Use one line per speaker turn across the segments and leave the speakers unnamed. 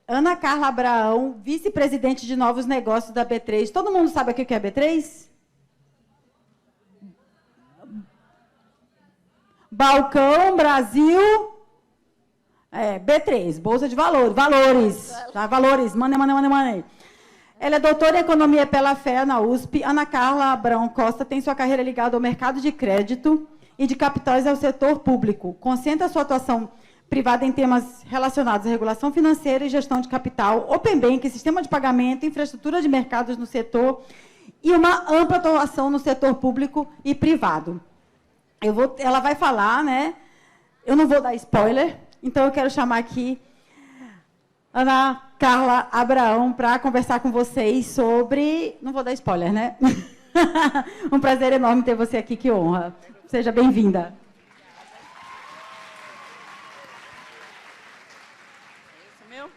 Ana Carla Abraão, vice-presidente de novos negócios da B3. Todo mundo sabe aqui o que é B3? Balcão Brasil, B3, Bolsa de Valores, tá? Valores, money. Ela é doutora em Economia pela FEA, na USP. Ana Carla Abraão Costa tem sua carreira ligada ao mercado de crédito e de capitais ao setor público. Concentra sua atuação privada em temas relacionados à regulação financeira e gestão de capital, open banking, sistema de pagamento, infraestrutura de mercados no setor e uma ampla atuação no setor público e privado. Ela vai falar, né? Eu não vou dar spoiler, então eu quero chamar aqui Ana Carla Abraão para conversar com vocês sobre... Não vou dar spoiler, né? Um prazer enorme ter você aqui, que honra. Seja bem-vinda.
Esse é meu?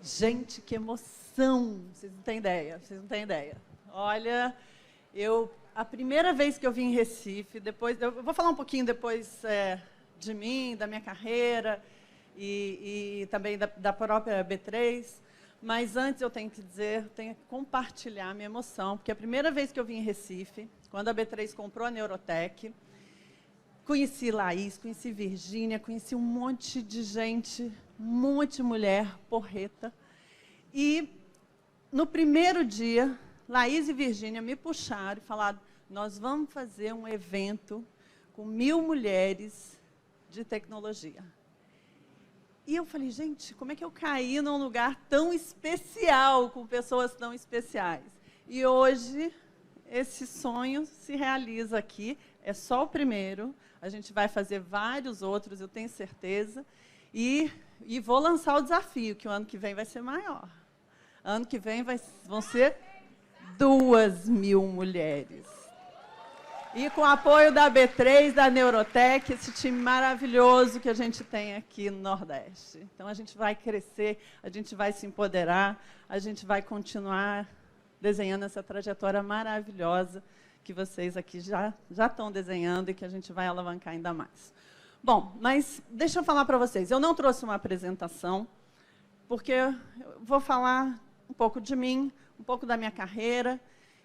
Gente, que emoção! Vocês não têm ideia. Olha, a primeira vez que eu vim em Recife, depois, eu vou falar um pouquinho depois de mim, da minha carreira e também da própria B3, mas antes eu tenho que compartilhar a minha emoção, porque a primeira vez que eu vim em Recife, quando a B3 comprou a Neurotech, conheci Laís, conheci Virgínia, conheci um monte de gente, um monte de mulher porreta, e no primeiro dia, Laís e Virgínia me puxaram e falaram, nós vamos fazer um evento com 1000 mulheres de tecnologia. E eu falei, gente, como é que eu caí num lugar tão especial, com pessoas tão especiais? E hoje, esse sonho se realiza aqui, é só o primeiro, a gente vai fazer vários outros, eu tenho certeza, e vou lançar o desafio, que o ano que vem vai ser maior. Ano que vem vão ser 2.000 mulheres. E com o apoio da B3, da Neurotech, esse time maravilhoso que a gente tem aqui no Nordeste. Então, a gente vai crescer, a gente vai se empoderar, a gente vai continuar desenhando essa trajetória maravilhosa que vocês aqui já estão desenhando e que a gente vai alavancar ainda mais. Bom, mas deixa eu falar para vocês. Eu não trouxe uma apresentação, porque eu vou falar um pouco de mim, um pouco da minha carreira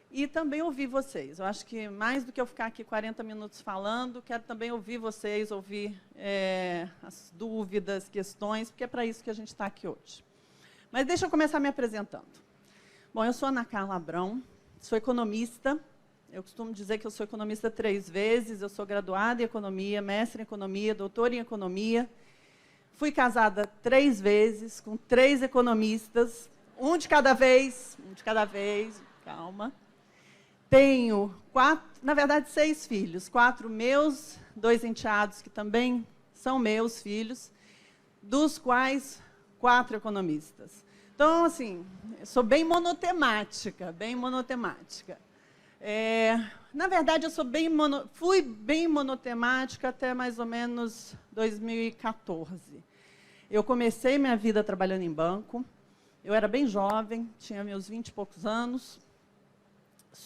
e também ouvir vocês. Eu acho que mais do que eu ficar aqui 40 minutos falando, quero também ouvir vocês, ouvir as dúvidas, questões, porque é para isso que a gente está aqui hoje. Mas deixa eu começar me apresentando. Bom, eu sou Ana Carla Abraão, sou economista. Eu costumo dizer que eu sou economista 3 vezes, eu sou graduada em economia, mestre em economia, doutora em economia. Fui casada 3 vezes, com 3 economistas, um de cada vez, calma. Tenho 6 filhos, 4 meus, 2 enteados que também são meus filhos, dos quais 4 economistas. Então, assim, eu sou bem monotemática, na verdade, eu fui bem monotemática até mais ou menos 2014. Eu comecei minha vida trabalhando em banco. Eu era bem jovem, tinha meus 20 e poucos anos.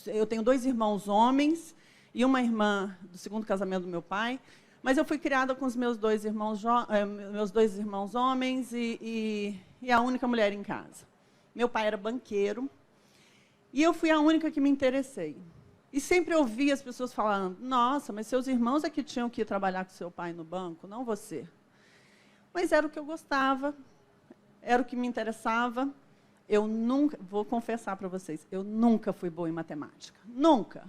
Eu tenho 2 irmãos homens e uma irmã do segundo casamento do meu pai. Mas eu fui criada com os meus 2 irmãos homens e a única mulher em casa. Meu pai era banqueiro. E eu fui a única que me interessei. E sempre ouvi as pessoas falando, nossa, mas seus irmãos é que tinham que ir trabalhar com seu pai no banco, não você. Mas era o que eu gostava, era o que me interessava. Eu nunca, vou confessar para vocês, eu nunca fui boa em matemática. Nunca.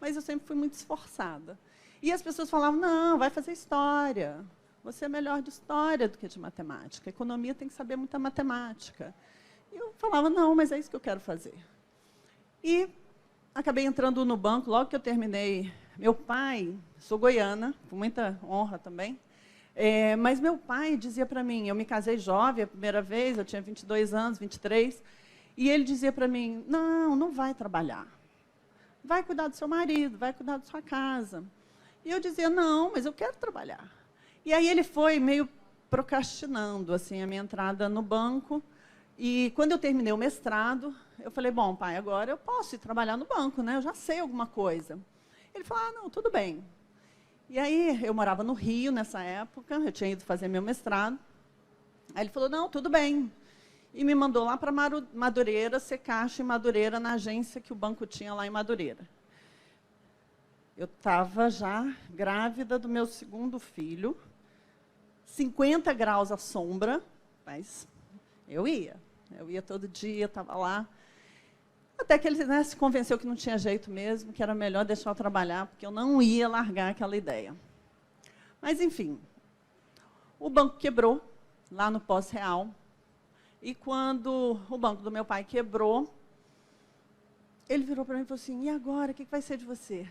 Mas eu sempre fui muito esforçada. E as pessoas falavam, não, vai fazer história. Você é melhor de história do que de matemática. Economia tem que saber muita matemática. E eu falava, não, mas é isso que eu quero fazer. E acabei entrando no banco, logo que eu terminei. Meu pai, sou goiana, com muita honra também, mas meu pai dizia para mim, eu me casei jovem a primeira vez, eu tinha 22 anos, 23, e ele dizia para mim, não vai trabalhar. Vai cuidar do seu marido, vai cuidar da sua casa. E eu dizia, não, mas eu quero trabalhar. E aí ele foi meio procrastinando assim, a minha entrada no banco. E quando eu terminei o mestrado, eu falei, bom, pai, agora eu posso ir trabalhar no banco, né? Eu já sei alguma coisa. Ele falou, não, tudo bem. E aí eu morava no Rio nessa época, eu tinha ido fazer meu mestrado. Aí ele falou, não, tudo bem. E me mandou lá para Madureira, ser caixa em Madureira, na agência que o banco tinha lá em Madureira. Eu estava já grávida do meu segundo filho, 50 graus à sombra, mas eu ia todo dia, estava lá. Até que ele, né, se convenceu que não tinha jeito mesmo, que era melhor deixar eu trabalhar, porque eu não ia largar aquela ideia. Mas, enfim, o banco quebrou, lá no Pós-Real. E quando o banco do meu pai quebrou, ele virou para mim e falou assim, e agora, o que vai ser de você?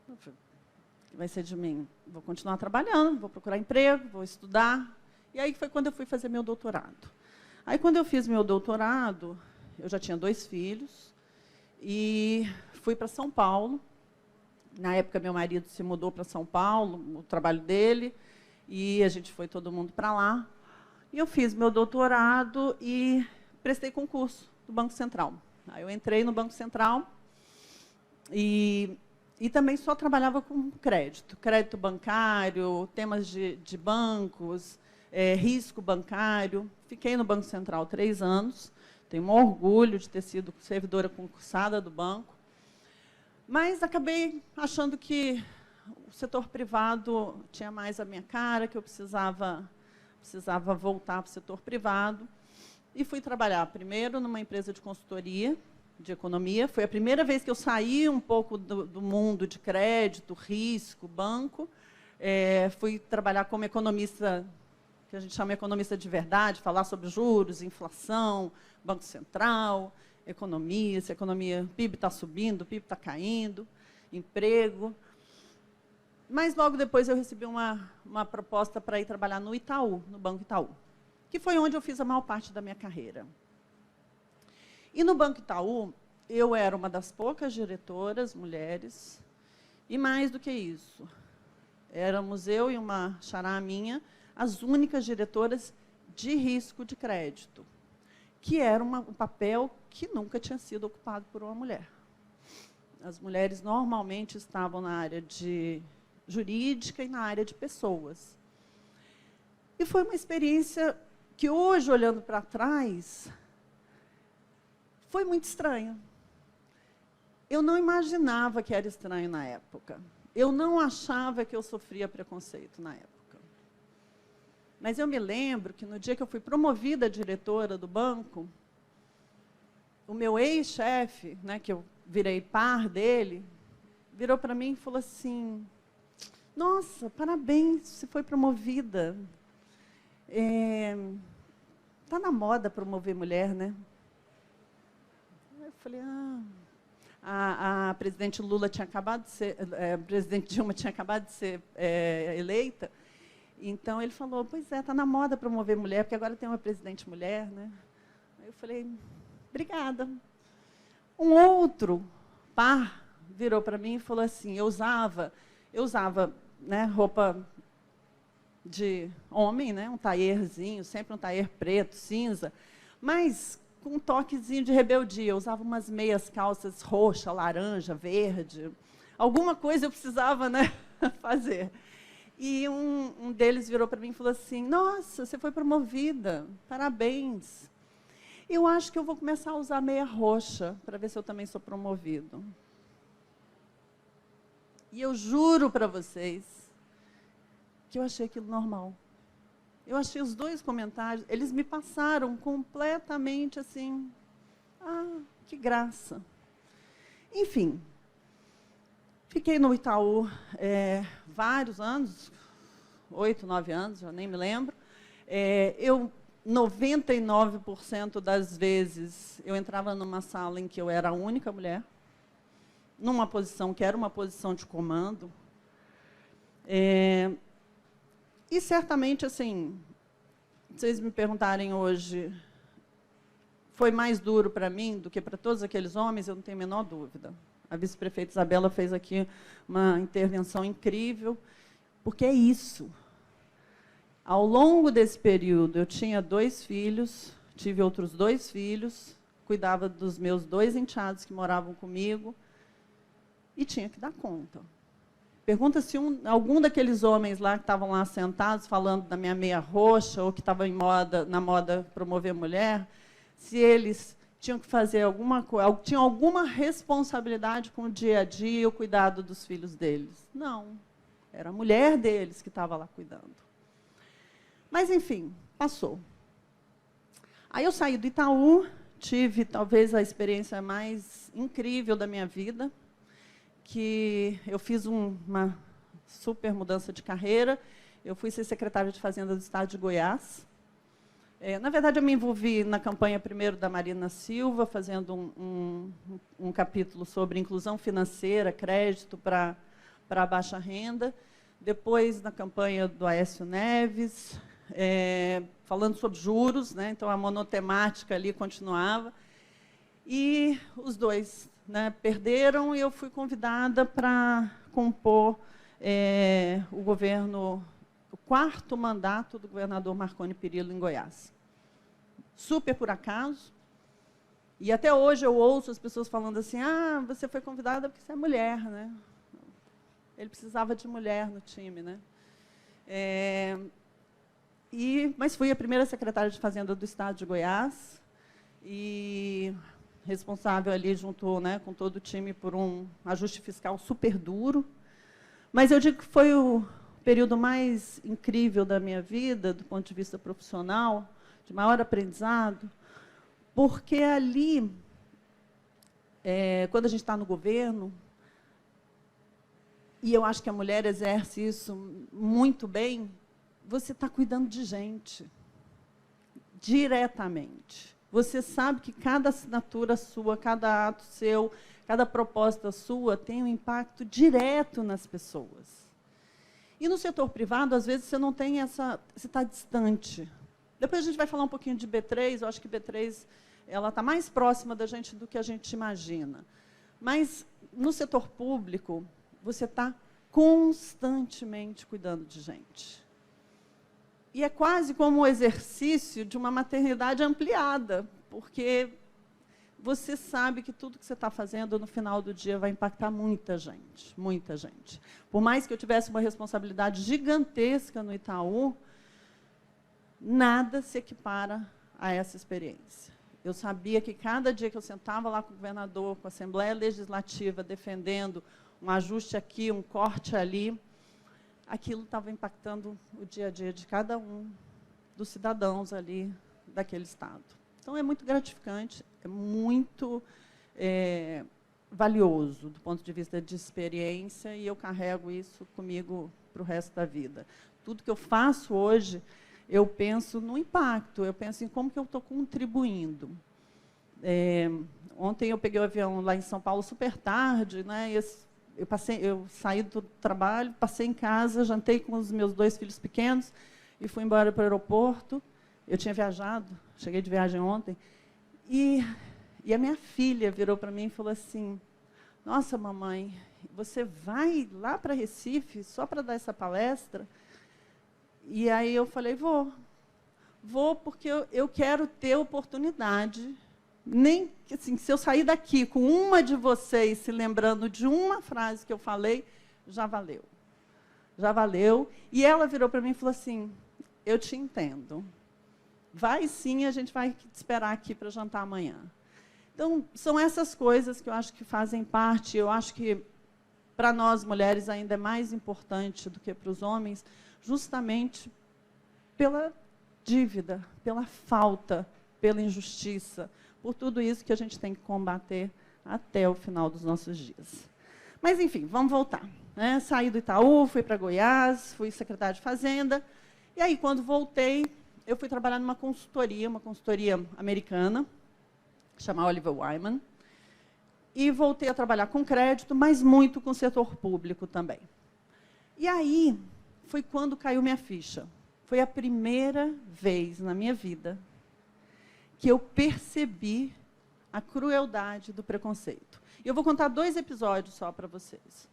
Eu falei, o que vai ser de mim? Vou continuar trabalhando, vou procurar emprego, vou estudar. E aí foi quando eu fui fazer meu doutorado. Aí, quando eu fiz meu doutorado, eu já tinha 2 filhos, e fui para São Paulo. Na época, meu marido se mudou para São Paulo, o trabalho dele, e a gente foi todo mundo para lá. E eu fiz meu doutorado e prestei concurso do Banco Central. Aí eu entrei no Banco Central e também só trabalhava com crédito bancário, temas de bancos, risco bancário. Fiquei no Banco Central 3 anos, tenho um orgulho de ter sido servidora concursada do banco, mas acabei achando que o setor privado tinha mais a minha cara, que eu precisava voltar para o setor privado, e fui trabalhar primeiro numa empresa de consultoria de economia. Foi a primeira vez que eu saí um pouco do mundo de crédito, risco, banco. Fui trabalhar como economista, que a gente chama economista de verdade, falar sobre juros, inflação, Banco Central, economia, se a economia, PIB está subindo, PIB está caindo, emprego. Mas, logo depois, eu recebi uma proposta para ir trabalhar no Itaú, no Banco Itaú, que foi onde eu fiz a maior parte da minha carreira. E no Banco Itaú, eu era uma das poucas diretoras mulheres, e mais do que isso, éramos eu e uma xará minha, as únicas diretoras de risco de crédito, que era um papel que nunca tinha sido ocupado por uma mulher. As mulheres normalmente estavam na área de jurídica e na área de pessoas. E foi uma experiência que, hoje, olhando para trás, foi muito estranha. Eu não imaginava que era estranho na época. Eu não achava que eu sofria preconceito na época. Mas eu me lembro que, no dia que eu fui promovida a diretora do banco, o meu ex-chefe, né, que eu virei par dele, virou para mim e falou assim, nossa, parabéns, você foi promovida. Está na moda promover mulher, né? Eu falei, a presidente Lula tinha acabado de ser, a presidente Dilma tinha acabado de ser eleita, então ele falou, pois é, está na moda promover mulher, porque agora tem uma presidente mulher, né? Aí eu falei, obrigada. Um outro par virou para mim e falou assim, eu usava né, roupa de homem, né, um taierzinho, sempre um taier preto, cinza, mas com um toquezinho de rebeldia. Eu usava umas meias calças roxa, laranja, verde. Alguma coisa eu precisava, né, fazer. E um deles virou para mim e falou assim, nossa, você foi promovida, parabéns. Eu acho que eu vou começar a usar meia roxa, para ver se eu também sou promovido. E eu juro para vocês que eu achei aquilo normal. Eu achei os 2 comentários, eles me passaram completamente assim, que graça. Enfim, fiquei no Itaú vários anos, 8, 9 anos, já nem me lembro. 99% das vezes, eu entrava numa sala em que eu era a única mulher, numa posição que era uma posição de comando. E, certamente, assim, se vocês me perguntarem hoje, foi mais duro para mim do que para todos aqueles homens, eu não tenho a menor dúvida. A vice-prefeita Isabela fez aqui uma intervenção incrível, porque é isso. Ao longo desse período, eu tinha 2 filhos, tive outros 2 filhos, cuidava dos meus 2 enteados que moravam comigo, e tinha que dar conta. Pergunta se algum daqueles homens lá que estavam lá sentados falando da minha meia roxa ou que estavam na moda promover mulher, se eles tinham que fazer alguma coisa, tinham alguma responsabilidade com o dia a dia e o cuidado dos filhos deles. Não. Era a mulher deles que estava lá cuidando. Mas, enfim, passou. Aí eu saí do Itaú, tive talvez a experiência mais incrível da minha vida, que eu fiz uma super mudança de carreira. Eu fui ser secretária de Fazenda do Estado de Goiás. Na verdade, eu me envolvi na campanha primeiro da Marina Silva, fazendo um capítulo sobre inclusão financeira, crédito para a baixa renda. Depois, na campanha do Aécio Neves, falando sobre juros, né? Então, a monotemática ali continuava. E os dois, né, perderam, e eu fui convidada para compor o governo, o 4º mandato do governador Marconi Perillo em Goiás. Super por acaso. E até hoje eu ouço as pessoas falando assim, você foi convidada porque você é mulher, né? Ele precisava de mulher no time, né? Mas fui a primeira secretária de Fazenda do Estado de Goiás e responsável ali junto, né, com todo o time por um ajuste fiscal super duro. Mas eu digo que foi o período mais incrível da minha vida, do ponto de vista profissional, de maior aprendizado, porque ali, quando a gente está no governo, e eu acho que a mulher exerce isso muito bem, você está cuidando de gente, diretamente. Você sabe que cada assinatura sua, cada ato seu, cada proposta sua tem um impacto direto nas pessoas. E no setor privado, às vezes, você não tem essa... Você está distante. Depois a gente vai falar um pouquinho de B3, eu acho que B3 ela está mais próxima da gente do que a gente imagina. Mas, no setor público, você está constantemente cuidando de gente. E é quase como o exercício de uma maternidade ampliada, porque você sabe que tudo que você está fazendo, no final do dia, vai impactar muita gente, muita gente. Por mais que eu tivesse uma responsabilidade gigantesca no Itaú, nada se equipara a essa experiência. Eu sabia que cada dia que eu sentava lá com o governador, com a Assembleia Legislativa, defendendo um ajuste aqui, um corte ali, aquilo estava impactando o dia a dia de cada um dos cidadãos ali daquele estado. Então, é muito gratificante, é muito valioso do ponto de vista de experiência, e eu carrego isso comigo para o resto da vida. Tudo que eu faço hoje, eu penso no impacto, eu penso em como que eu estou contribuindo. Ontem eu peguei o avião lá em São Paulo super tarde, né, eu saí do trabalho, passei em casa, jantei com os meus 2 filhos pequenos e fui embora para o aeroporto. Eu tinha viajado, cheguei de viagem ontem, e a minha filha virou para mim e falou assim, nossa, mamãe, você vai lá para Recife só para dar essa palestra? E aí eu falei, vou porque eu quero ter oportunidade, nem que assim, se eu sair daqui com uma de vocês se lembrando de uma frase que eu falei, já valeu. Já valeu. E ela virou para mim e falou assim, eu te entendo. Vai sim, a gente vai te esperar aqui para jantar amanhã. Então, são essas coisas que eu acho que fazem parte, eu acho que para nós mulheres ainda é mais importante do que para os homens, justamente pela dívida, pela falta, pela injustiça, por tudo isso que a gente tem que combater até o final dos nossos dias. Mas, enfim, vamos voltar. Né? Saí do Itaú, fui para Goiás, fui secretária de Fazenda, e aí, quando voltei, eu fui trabalhar numa consultoria americana, chamada Oliver Wyman, e voltei a trabalhar com crédito, mas muito com o setor público também. E aí, foi quando caiu minha ficha. Foi a primeira vez na minha vida que eu percebi a crueldade do preconceito. E eu vou contar 2 episódios só para vocês.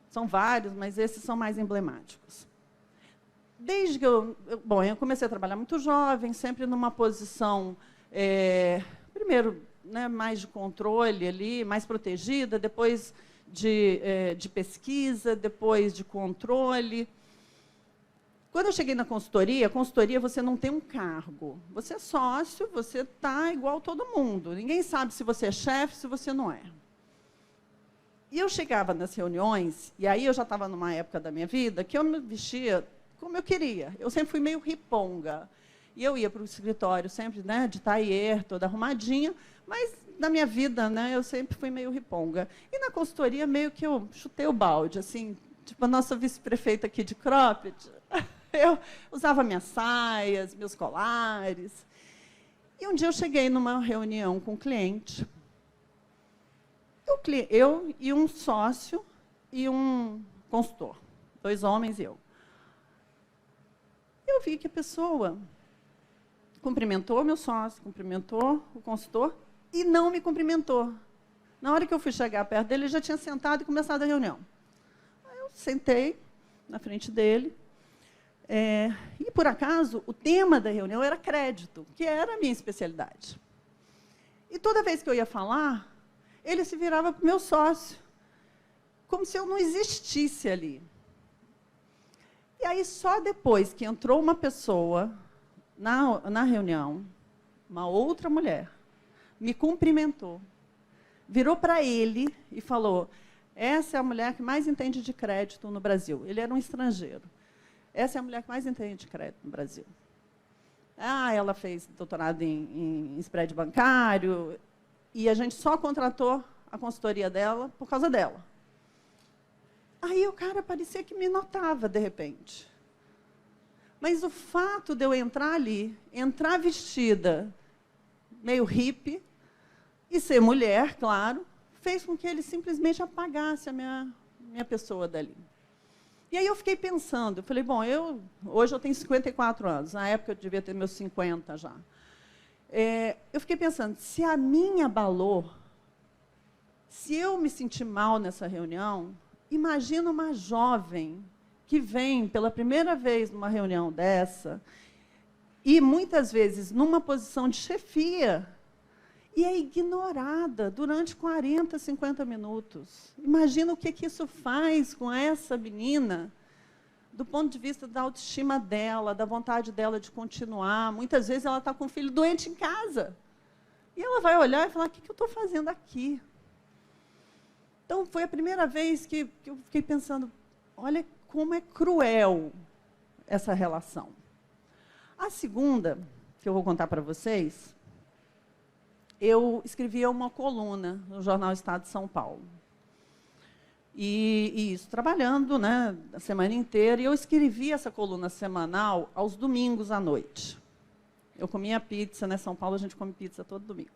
São vários, mas esses são mais emblemáticos. Desde que eu comecei a trabalhar muito jovem, sempre numa posição, primeiro, né, mais de controle ali, mais protegida, depois de pesquisa, depois de controle. Quando eu cheguei na consultoria, você não tem um cargo. Você é sócio, você está igual todo mundo. Ninguém sabe se você é chefe, se você não é. E eu chegava nas reuniões, e aí eu já estava numa época da minha vida que eu me vestia como eu queria. Eu sempre fui meio riponga. E eu ia para o escritório sempre, né, de tailleur, toda arrumadinha, mas na minha vida, né, eu sempre fui meio riponga. E na consultoria, meio que eu chutei o balde, assim, tipo a nossa vice-prefeita aqui de cropped. Eu usava minhas saias, meus colares. E um dia eu cheguei numa reunião com um cliente. Eu e um sócio e um consultor. 2 homens e eu. Eu vi que a pessoa cumprimentou meu sócio, cumprimentou o consultor e não me cumprimentou. Na hora que eu fui chegar perto dele, ele já tinha sentado e começado a reunião. Aí eu sentei na frente dele. E, por acaso, o tema da reunião era crédito, que era a minha especialidade. E toda vez que eu ia falar, ele se virava para o meu sócio, como se eu não existisse ali. E aí, só depois que entrou uma pessoa na reunião, uma outra mulher, me cumprimentou, virou para ele e falou: essa é a mulher que mais entende de crédito no Brasil. Ele era um estrangeiro. Essa é a mulher que mais entende de crédito no Brasil. Ela fez doutorado em spread bancário, e a gente só contratou a consultoria dela por causa dela. Aí o cara parecia que me notava, de repente. Mas o fato de eu entrar ali, entrar vestida, meio hippie, e ser mulher, claro, fez com que ele simplesmente apagasse a minha pessoa dali. E aí eu fiquei pensando, eu falei, bom, hoje eu tenho 54 anos, na época eu devia ter meus 50 já. Eu fiquei pensando, se a minha abalou, se eu me senti mal nessa reunião, imagina uma jovem que vem pela primeira vez numa reunião dessa, e muitas vezes numa posição de chefia, e é ignorada durante 40, 50 minutos. Imagina o que isso faz com essa menina, do ponto de vista da autoestima dela, da vontade dela de continuar. Muitas vezes ela está com um filho doente em casa. E ela vai olhar e falar, o que eu estou fazendo aqui? Então, foi a primeira vez que eu fiquei pensando, olha como é cruel essa relação. A segunda, que eu vou contar para vocês, eu escrevia uma coluna no Jornal Estado de São Paulo. E isso, trabalhando, né, a semana inteira, e eu escrevia essa coluna semanal aos domingos à noite. Eu comia pizza, né? São Paulo a gente come pizza todo domingo.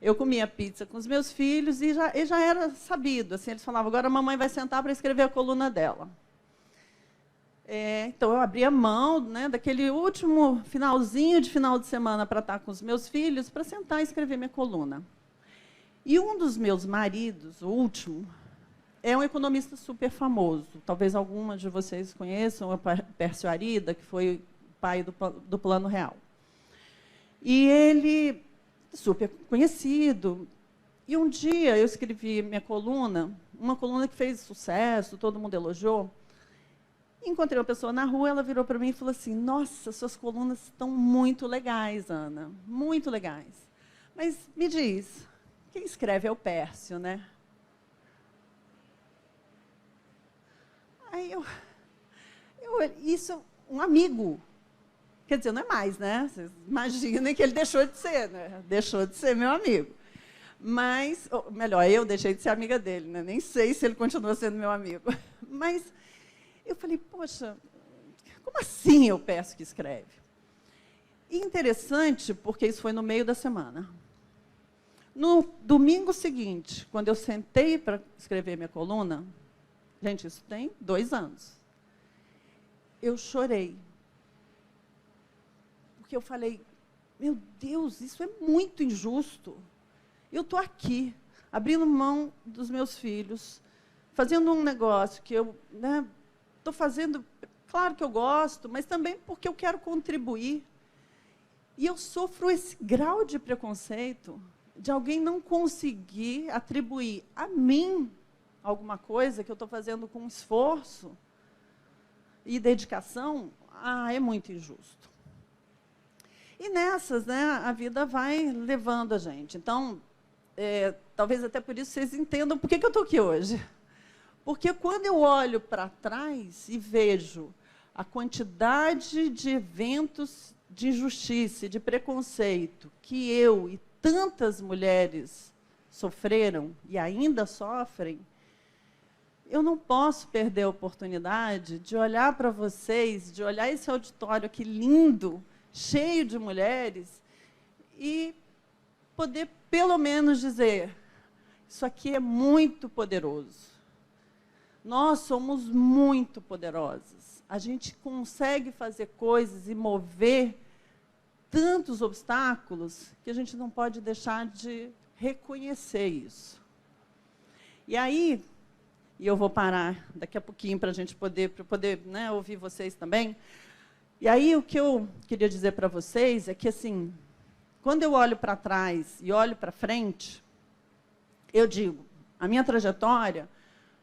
Eu comia pizza com os meus filhos e já era sabido. Assim, eles falavam, agora a mamãe vai sentar para escrever a coluna dela. Então, eu abria mão, né, daquele último finalzinho de final de semana para estar com os meus filhos, para sentar e escrever minha coluna. E um dos meus maridos, o último, é um economista super famoso. Talvez algumas de vocês conheçam, o Pércio Arida, que foi pai do Plano Real. E ele, super conhecido. E um dia eu escrevi minha coluna, uma coluna que fez sucesso, todo mundo elogiou. Encontrei uma pessoa na rua, ela virou para mim e falou assim, nossa, suas colunas estão muito legais, Ana, muito legais. Mas me diz, quem escreve é o Pércio, né? Aí isso, um amigo, quer dizer, não é mais, né? Vocês imaginem que ele deixou de ser, né? Deixou de ser meu amigo. Mas, ou melhor, eu deixei de ser amiga dele, né? Nem sei se ele continua sendo meu amigo. Mas eu falei, poxa, como assim eu peço que escreve? E interessante, porque isso foi no meio da semana. No domingo seguinte, quando eu sentei para escrever minha coluna, gente, isso tem 2 anos, eu chorei. Porque eu falei, meu Deus, isso é muito injusto. Eu estou aqui, abrindo mão dos meus filhos, fazendo um negócio que eu estou fazendo, claro que eu gosto, mas também porque eu quero contribuir. E eu sofro esse grau de preconceito de alguém não conseguir atribuir a mim alguma coisa que eu estou fazendo com esforço e dedicação, é muito injusto. E nessas, né, a vida vai levando a gente. Então, talvez até por isso vocês entendam por que eu estou aqui hoje. Porque quando eu olho para trás e vejo a quantidade de eventos de injustiça e de preconceito que eu e tantas mulheres sofreram e ainda sofrem, eu não posso perder a oportunidade de olhar para vocês, de olhar esse auditório aqui lindo, cheio de mulheres, e poder, pelo menos, dizer: isso aqui é muito poderoso. Nós somos muito poderosas. A gente consegue fazer coisas e mover tantos obstáculos que a gente não pode deixar de reconhecer isso. E aí, e eu vou parar daqui a pouquinho para a gente poder né, ouvir vocês também. E aí, o que eu queria dizer para vocês é que, assim, quando eu olho para trás e olho para frente, eu digo, a minha trajetória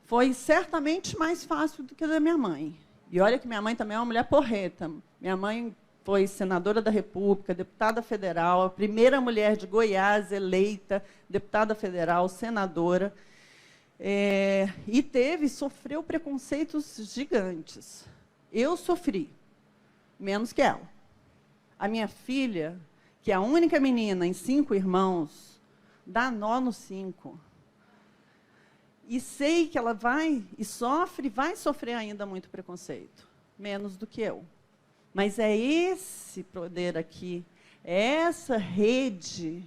foi certamente mais fácil do que a da minha mãe. E olha que minha mãe também é uma mulher porreta. Minha mãe foi senadora da República, deputada federal, a primeira mulher de Goiás eleita, deputada federal, senadora. E sofreu preconceitos gigantes. Eu sofri, menos que ela. A minha filha, que é a única menina em 5 irmãos, dá nó no 5. E sei que ela vai sofrer ainda muito preconceito, menos do que eu. Mas é esse poder aqui, é essa rede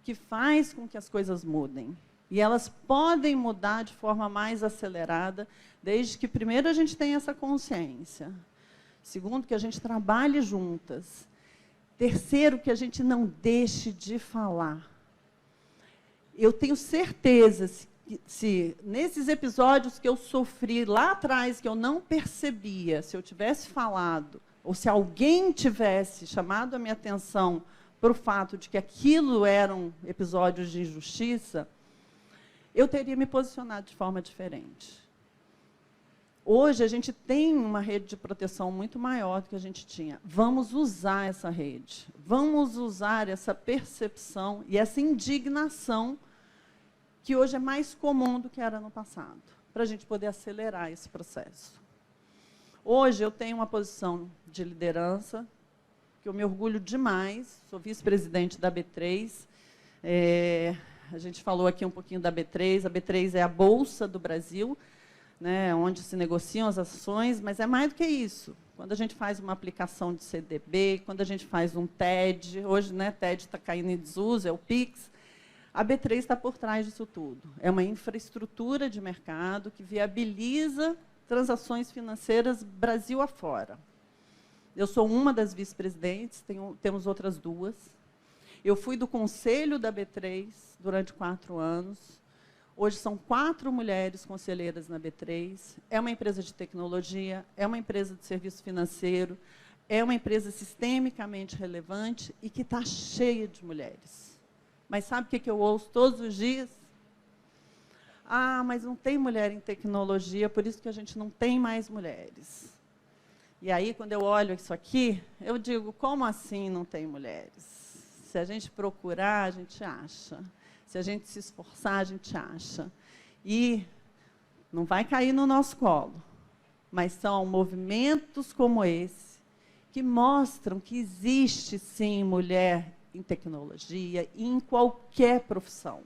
que faz com que as coisas mudem. E elas podem mudar de forma mais acelerada, desde que, primeiro, a gente tenha essa consciência. Segundo, que a gente trabalhe juntas. Terceiro, que a gente não deixe de falar. Eu tenho certeza, se nesses episódios que eu sofri lá atrás, que eu não percebia, se eu tivesse falado, ou se alguém tivesse chamado a minha atenção para o fato de que aquilo eram episódios de injustiça, eu teria me posicionado de forma diferente. Hoje, a gente tem uma rede de proteção muito maior do que a gente tinha. Vamos usar essa rede. Vamos usar essa percepção e essa indignação que hoje é mais comum do que era no passado, para a gente poder acelerar esse processo. Hoje, eu tenho uma posição de liderança, que eu me orgulho demais, sou vice-presidente da B3. A gente falou aqui um pouquinho da B3. A B3 é a Bolsa do Brasil, né, onde se negociam as ações, mas é mais do que isso. Quando a gente faz uma aplicação de CDB, quando a gente faz um TED, hoje, né, TED está caindo em desuso, é o PIX, a B3 está por trás disso tudo. É uma infraestrutura de mercado que viabiliza transações financeiras Brasil afora. Eu sou uma das vice-presidentes, temos outras 2. Eu fui do conselho da B3 durante 4 anos. Hoje são 4 mulheres conselheiras na B3. É uma empresa de tecnologia, é uma empresa de serviço financeiro, é uma empresa sistemicamente relevante e que está cheia de mulheres. Mas sabe o que eu ouço todos os dias? Mas não tem mulher em tecnologia, por isso que a gente não tem mais mulheres. E aí, quando eu olho isso aqui, eu digo, como assim não tem mulheres? Se a gente procurar, a gente acha. Se a gente se esforçar, a gente acha. E não vai cair no nosso colo. Mas são movimentos como esse que mostram que existe, sim, mulher em tecnologia e em qualquer profissão.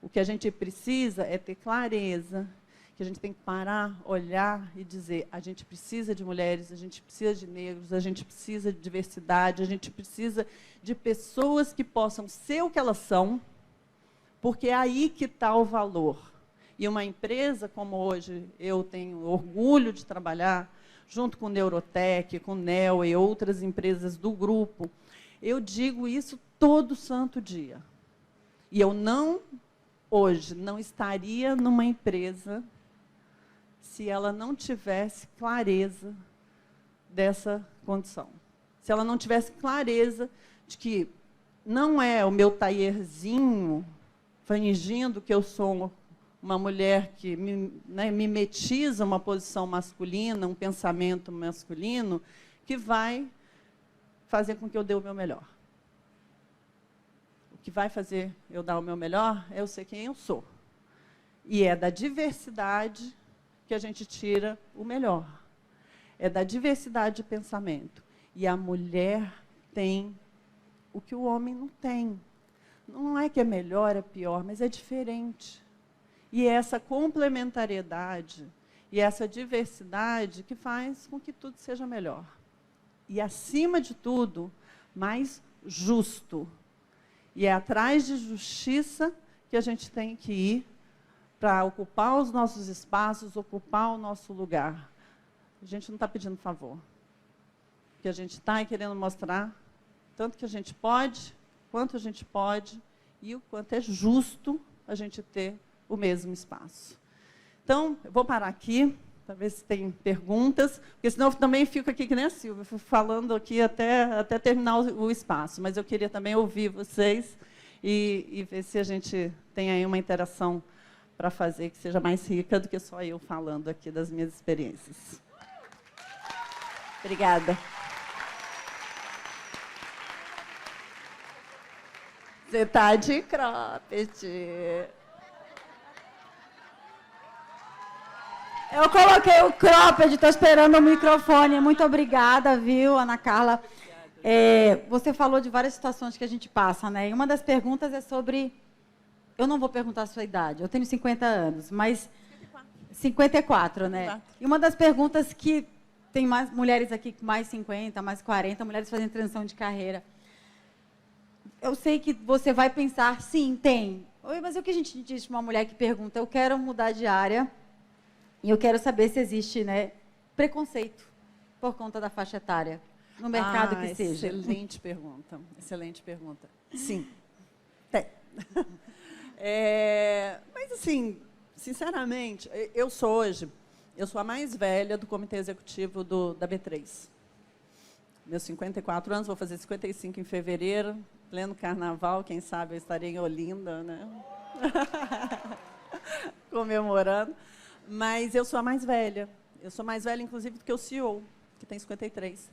O que a gente precisa é ter clareza, que a gente tem que parar, olhar e dizer, a gente precisa de mulheres, a gente precisa de negros, a gente precisa de diversidade, a gente precisa de pessoas que possam ser o que elas são, porque é aí que está o valor. E uma empresa como hoje eu tenho orgulho de trabalhar, junto com o Neurotech, com o NEL e outras empresas do grupo, eu digo isso todo santo dia. E eu hoje não estaria numa empresa se ela não tivesse clareza dessa condição. Se ela não tivesse clareza de que não é o meu taierzinho fingindo que eu sou uma mulher que mimetiza uma posição masculina, um pensamento masculino, que vai fazer com que eu dê o meu melhor. O que vai fazer eu dar o meu melhor é eu ser quem eu sou. E é da diversidade que a gente tira o melhor. É da diversidade de pensamento. E a mulher tem o que o homem não tem. Não é que é melhor, é pior, mas é diferente. E é essa complementariedade e essa diversidade que faz com que tudo seja melhor. E, acima de tudo, mais justo. E é atrás de justiça que a gente tem que ir para ocupar os nossos espaços, ocupar o nosso lugar. A gente não está pedindo favor. O que a gente está querendo mostrar, tanto que a gente pode, quanto a gente pode, e o quanto é justo a gente ter o mesmo espaço. Então, eu vou parar aqui, para ver se tem perguntas, porque senão eu também fico aqui que nem a Silvia, falando aqui até terminar o espaço. Mas eu queria também ouvir vocês e ver se a gente tem aí uma interação para fazer que seja mais rica do que só eu falando aqui das minhas experiências. Obrigada. Você está de cropped.
Eu coloquei o cropped, estou esperando o microfone. Muito obrigada, viu, Ana Carla? Você falou de várias situações que a gente passa, né? E uma das perguntas é sobre... Eu não vou perguntar a sua idade, eu tenho 50 anos, mas... 54, né? E uma das perguntas que tem mais mulheres aqui com mais 50, mais 40, mulheres fazendo transição de carreira. Eu sei que você vai pensar, sim, tem. Mas o que a gente diz de uma mulher que pergunta, eu quero mudar de área e eu quero saber se existe, né, preconceito por conta da faixa etária, no mercado que seja?
Excelente pergunta, excelente pergunta. Sim, tem. Mas, assim, sinceramente, eu sou a mais velha do comitê executivo da B3. Meus 54 anos, vou fazer 55 em fevereiro, pleno carnaval, quem sabe eu estarei em Olinda, né? Comemorando. Mas eu sou a mais velha. Eu sou mais velha, inclusive, do que o CEO, que tem 53.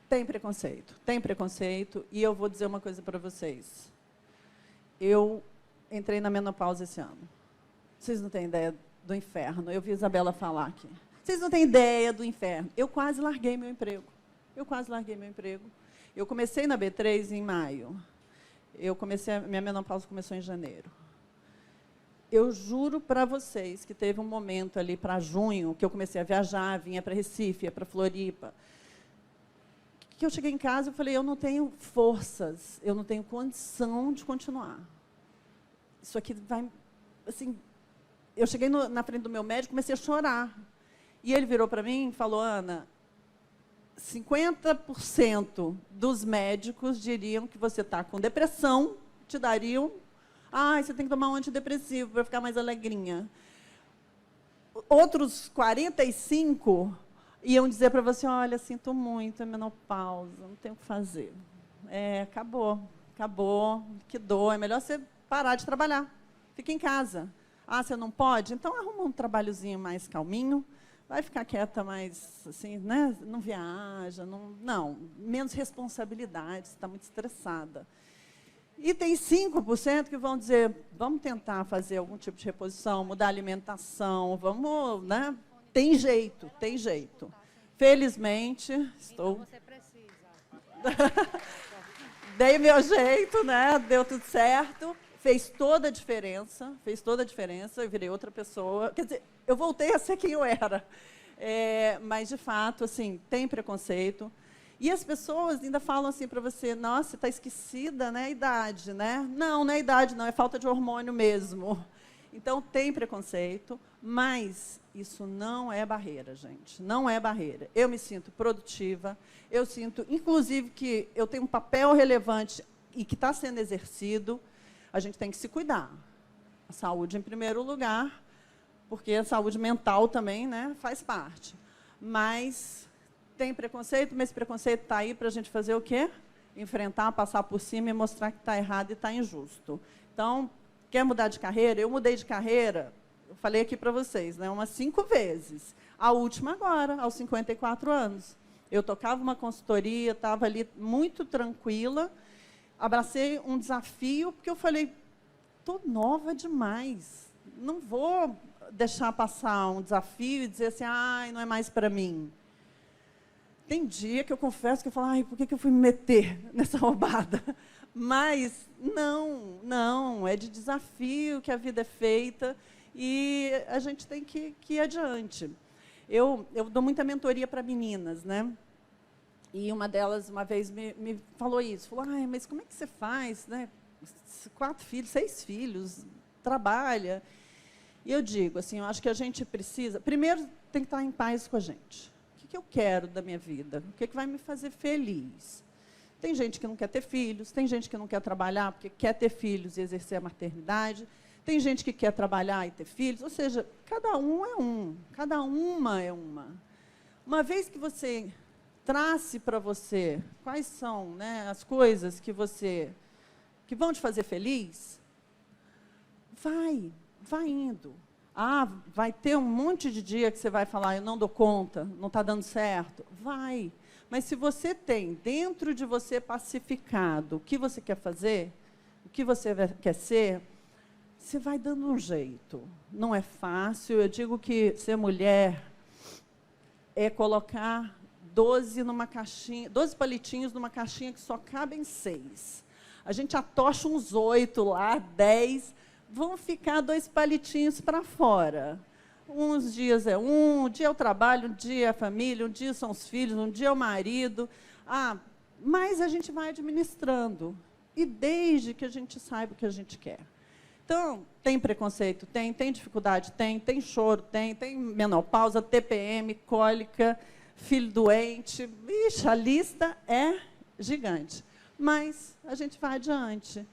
Tem preconceito, e eu vou dizer uma coisa para vocês. Eu entrei na menopausa esse ano. Vocês não têm ideia do inferno. Eu vi a Isabela falar aqui. Vocês não têm ideia do inferno. Eu quase larguei meu emprego. Eu comecei na B3 em maio. Minha menopausa começou em janeiro. Eu juro para vocês que teve um momento ali para junho, que eu comecei a viajar, vinha para Recife, ia para Floripa, que eu cheguei em casa e falei, eu não tenho forças, eu não tenho condição de continuar. Isso aqui vai... Assim, eu cheguei na frente do meu médico, comecei a chorar. E ele virou para mim e falou, Ana, 50% dos médicos diriam que você está com depressão, te dariam, você tem que tomar um antidepressivo para ficar mais alegrinha. Outros 45% iam dizer para você, olha, sinto muito, é menopausa, não tenho o que fazer. Acabou, que dor, é melhor você parar de trabalhar, fica em casa. Você não pode? Então arruma um trabalhozinho mais calminho, vai ficar quieta mais, assim, né? Não viaja, menos responsabilidade, você está muito estressada. E tem 5% que vão dizer, vamos tentar fazer algum tipo de reposição, mudar a alimentação, vamos, né? Tem jeito. Felizmente, estou...
Então você precisa.
Dei meu jeito, né? Deu tudo certo. Fez toda a diferença, eu virei outra pessoa. Quer dizer, eu voltei a ser quem eu era. Mas, de fato, assim, tem preconceito. E as pessoas ainda falam assim para você, nossa, você está esquecida, né? A idade, né? Não é idade, não, é falta de hormônio mesmo. Então, tem preconceito, mas isso não é barreira, gente. Não é barreira. Eu me sinto produtiva, eu sinto, inclusive, que eu tenho um papel relevante e que está sendo exercido. A gente tem que se cuidar. A saúde em primeiro lugar, porque a saúde mental também, né, faz parte. Mas tem preconceito, mas esse preconceito está aí para a gente fazer o quê? Enfrentar, passar por cima e mostrar que está errado e está injusto. Então, quer mudar de carreira? Eu mudei de carreira, eu falei aqui para vocês, né, umas 5 vezes. A última agora, aos 54 anos. Eu tocava uma consultoria, estava ali muito tranquila, abracei um desafio, porque eu falei, estou nova demais, não vou deixar passar um desafio e dizer assim, ai, não é mais para mim. Tem dia que eu confesso que eu falo, ai, por que eu fui me meter nessa roubada? Mas não, é de desafio que a vida é feita e a gente tem que ir adiante. Eu dou muita mentoria para meninas, né? E uma delas, uma vez, me falou isso. Falou, ai, mas como é que você faz, né? 4 filhos, 6 filhos, trabalha. E eu digo, assim, eu acho que a gente precisa... Primeiro, tem que estar em paz com a gente. O que eu quero da minha vida? O que vai me fazer feliz? Tem gente que não quer ter filhos, tem gente que não quer trabalhar porque quer ter filhos e exercer a maternidade, tem gente que quer trabalhar e ter filhos, ou seja, cada um é um, cada uma é uma. Uma vez que você trace para você quais são, né, as coisas que vão te fazer feliz, vai indo. Ah, vai ter um monte de dia que você vai falar, eu não dou conta, não está dando certo. Vai. Mas se você tem dentro de você pacificado o que você quer fazer, o que você quer ser, você vai dando um jeito. Não é fácil. Eu digo que ser mulher é colocar 12 palitinhos numa caixinha que só cabem 6. A gente atocha uns 8 lá, 10, vão ficar 2 palitinhos para fora. Uns dias é um dia é o trabalho, um dia é a família, um dia são os filhos, um dia é o marido. Mas a gente vai administrando. E desde que a gente saiba o que a gente quer. Então, tem preconceito? Tem dificuldade? Tem choro? Tem menopausa, TPM, cólica, filho doente. Ixi, a lista é gigante. Mas a gente vai adiante.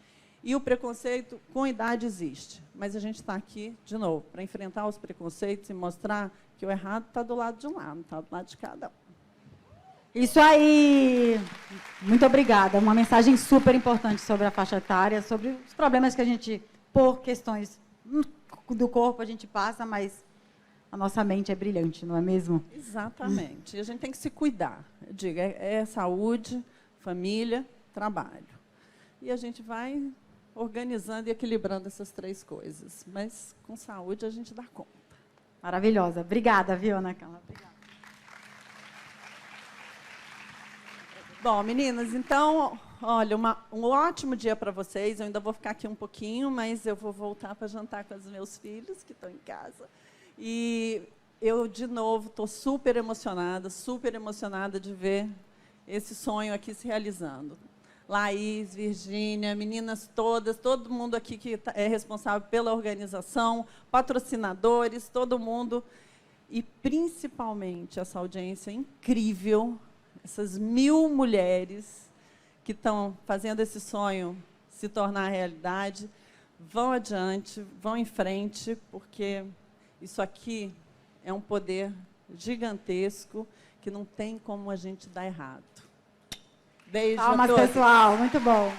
E o preconceito com idade existe. Mas a gente está aqui, de novo, para enfrentar os preconceitos e mostrar que o errado está do lado de um lado, não está do lado de cada um.
Isso aí! Muito obrigada. Uma mensagem super importante sobre a faixa etária, sobre os problemas que a gente, por questões do corpo, a gente passa, mas a nossa mente é brilhante, não é mesmo?
Exatamente. E a gente tem que se cuidar. Eu digo, é saúde, família, trabalho. E a gente vai organizando e equilibrando essas 3 coisas. Mas, com saúde, a gente dá conta.
Maravilhosa. Obrigada, viu, Ana Carla? Obrigada.
Bom, meninas, então, olha, um ótimo dia para vocês. Eu ainda vou ficar aqui um pouquinho, mas eu vou voltar para jantar com os meus filhos, que estão em casa. E eu, de novo, estou super emocionada de ver esse sonho aqui se realizando. Laís, Virgínia, meninas todas, todo mundo aqui que é responsável pela organização, patrocinadores, todo mundo. E, principalmente, essa audiência incrível, essas 1000 mulheres que estão fazendo esse sonho se tornar realidade. Vão adiante, vão em frente, porque isso aqui é um poder gigantesco que não tem como a gente dar errado. Beijo
Palmas,
a todos.
pessoal. Muito bom.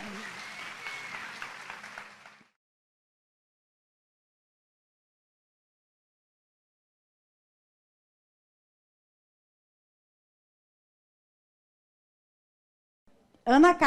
Ana Carla.